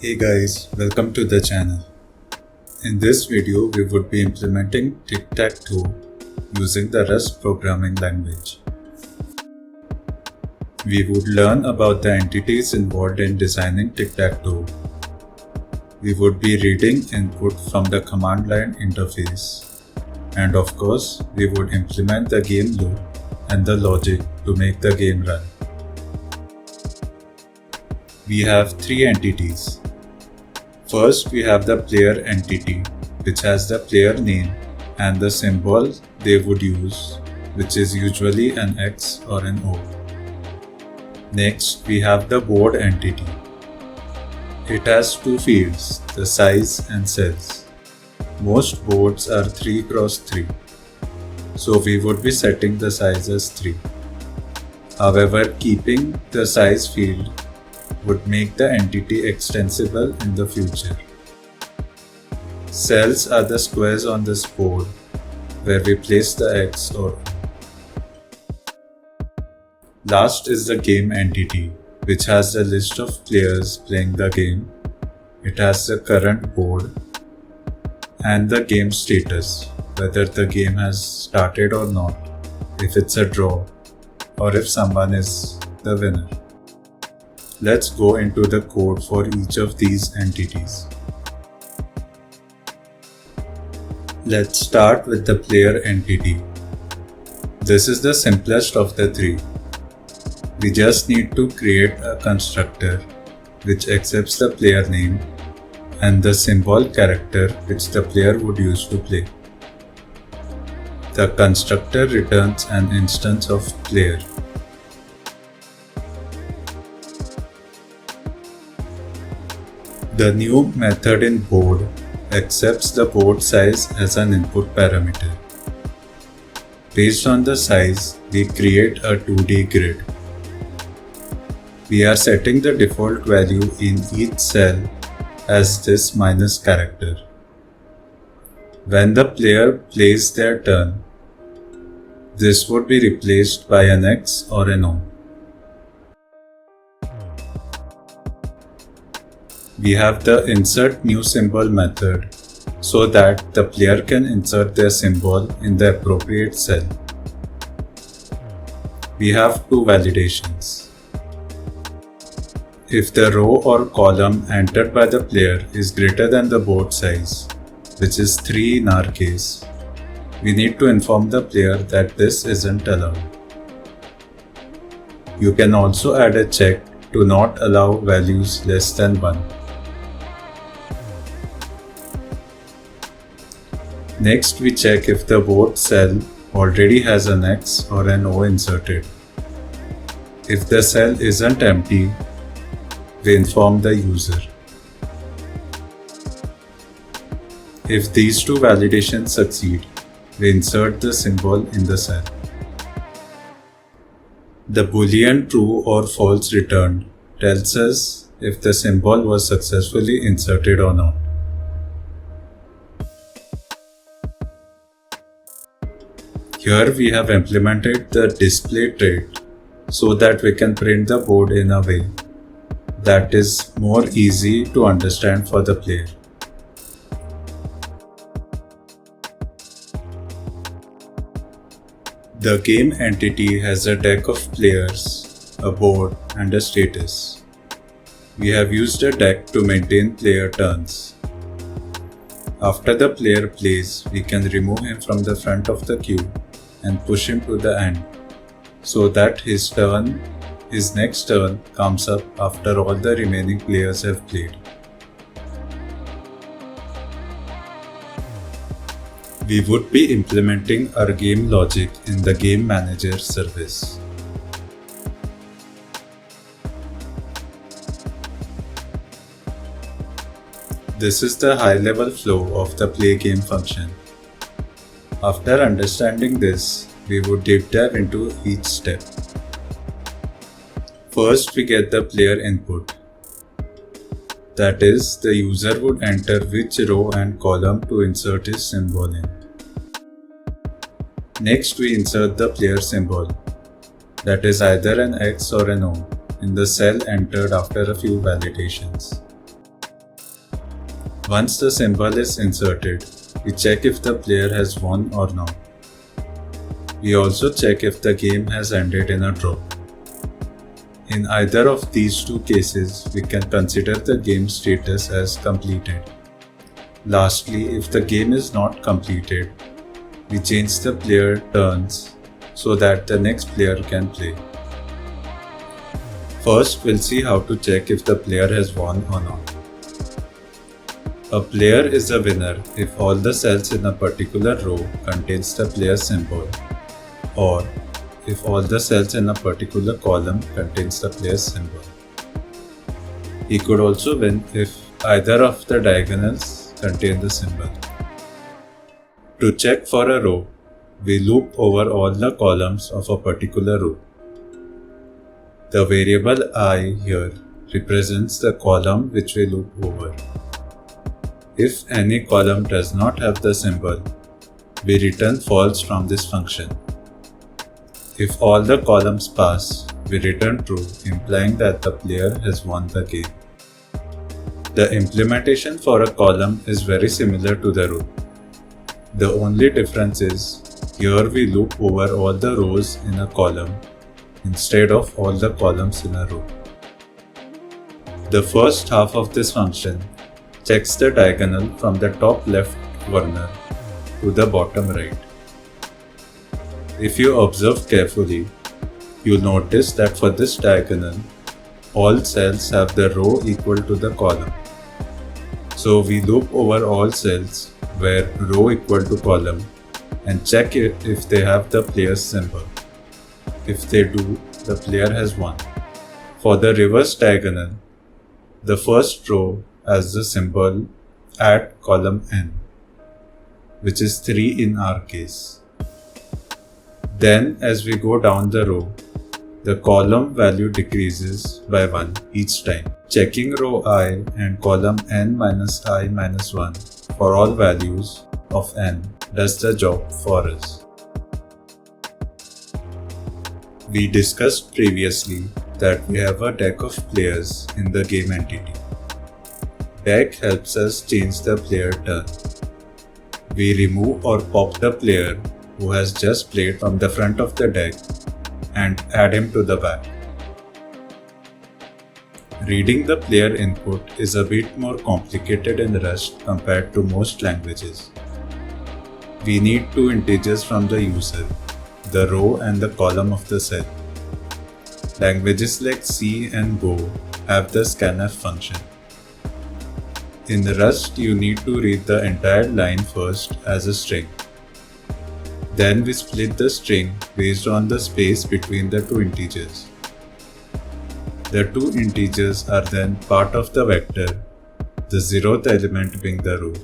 Hey guys, welcome to the channel. In this video, we would be implementing Tic Tac using the Rust programming language. We would learn about the entities involved in designing Tic Tac We would be reading input from the command line interface. And of course, we would implement the game loop and the logic to make the game run. We have three entities. First, we have the player entity, which has the player name and the symbol they would use, which is usually an X or an O. Next, we have the board entity. It has two fields, the size and cells. Most boards are 3x3, so we would be setting the size as 3. However, keeping the size field would make the entity extensible in the future. Cells are the squares on this board where we place the X or O. Last is the game entity, which has the list of players playing the game. It has the current board and the game status, whether the game has started or not, if it's a draw, or if someone is the winner. Let's go into the code for each of these entities. Let's start with the player entity. This is the simplest of the three. We just need to create a constructor which accepts the player name and the symbol character which the player would use to play. The constructor returns an instance of player. The new method in board accepts the board size as an input parameter. Based on the size, we create a 2D grid. We are setting the default value in each cell as this minus character. When the player plays their turn, this would be replaced by an X or an O. We have the insert new symbol method so that the player can insert their symbol in the appropriate cell. We have two validations. If the row or column entered by the player is greater than the board size, which is 3 in our case, we need to inform the player that this isn't allowed. You can also add a check to not allow values less than 1. Next, we check if the board cell already has an X or an O inserted. If the cell isn't empty, we inform the user. If these two validations succeed, we insert the symbol in the cell. The boolean true or false returned tells us if the symbol was successfully inserted or not. Here we have implemented the display trait so that we can print the board in a way that is more easy to understand for the player. The game entity has a deck of players, a board, and a status. We have used a deck to maintain player turns. After the player plays, we can remove him from the front of the queue and push him to the end, so that his next turn comes up after all the remaining players have played. We would be implementing our game logic in the Game Manager service. This is the high-level flow of the play game function. After understanding this, we would deep dive into each step. First, we get the player input. That is, the user would enter which row and column to insert his symbol in. Next, we insert the player symbol. That is either an X or an O in the cell entered after a few validations. Once the symbol is inserted, we check if the player has won or not. We also check if the game has ended in a draw. In either of these two cases, we can consider the game status as completed. Lastly, if the game is not completed, we change the player turns so that the next player can play. First, we'll see how to check if the player has won or not. A player is a winner if all the cells in a particular row contains the player symbol, or if all the cells in a particular column contains the player symbol. He could also win if either of the diagonals contain the symbol. To check for a row, we loop over all the columns of a particular row. The variable I here represents the column which we loop over. If any column does not have the symbol, we return false from this function. If all the columns pass, we return true, implying that the player has won the game. The implementation for a column is very similar to the row. The only difference is, here we loop over all the rows in a column instead of all the columns in a row. The first half of this function checks the diagonal from the top left corner to the bottom right. If you observe carefully, you'll notice that for this diagonal, all cells have the row equal to the column. So we loop over all cells where row equal to column and check if they have the player's symbol. If they do, the player has won. For the reverse diagonal, the first row has the symbol at column n, which is 3 in our case. Then as we go down the row, the column value decreases by 1 each time. Checking row I and column n minus I minus 1 for all values of n does the job for us. We discussed previously that we have a deck of players in the game entity. Deck helps us change the player turn. We remove or pop the player who has just played from the front of the deck and add him to the back. Reading the player input is a bit more complicated in Rust compared to most languages. We need two integers from the user, the row and the column of the cell. Languages like C and Go have the scanf function. In Rust, you need to read the entire line first as a string. Then we split the string based on the space between the two integers. The two integers are then part of the vector, the 0th element being the row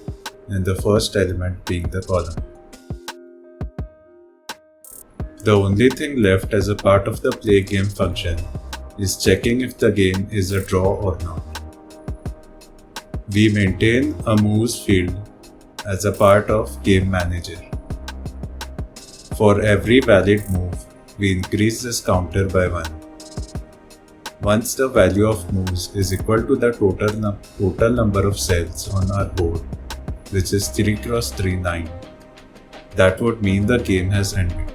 and the first element being the column. The only thing left as a part of the play game function is checking if the game is a draw or not. We maintain a moves field as a part of game manager. For every valid move, we increase this counter by 1. Once the value of moves is equal to the total number of cells on our board, which is 3 x 3 9, that would mean the game has ended.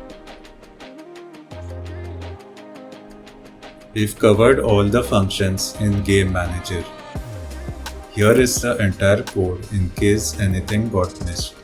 We've covered all the functions in Game Manager. Here is the entire code in case anything got missed.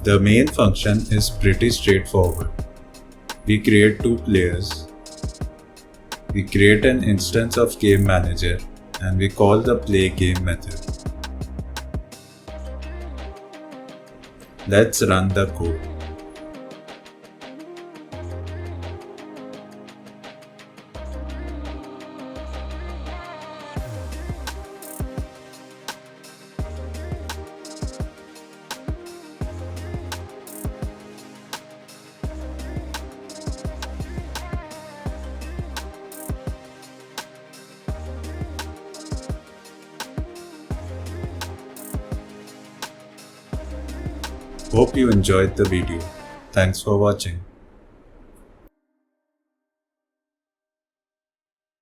The main function is pretty straightforward. We create two players. We create an instance of Game Manager and we call the play game method. Let's run the code. Hope you enjoyed the video. Thanks for watching.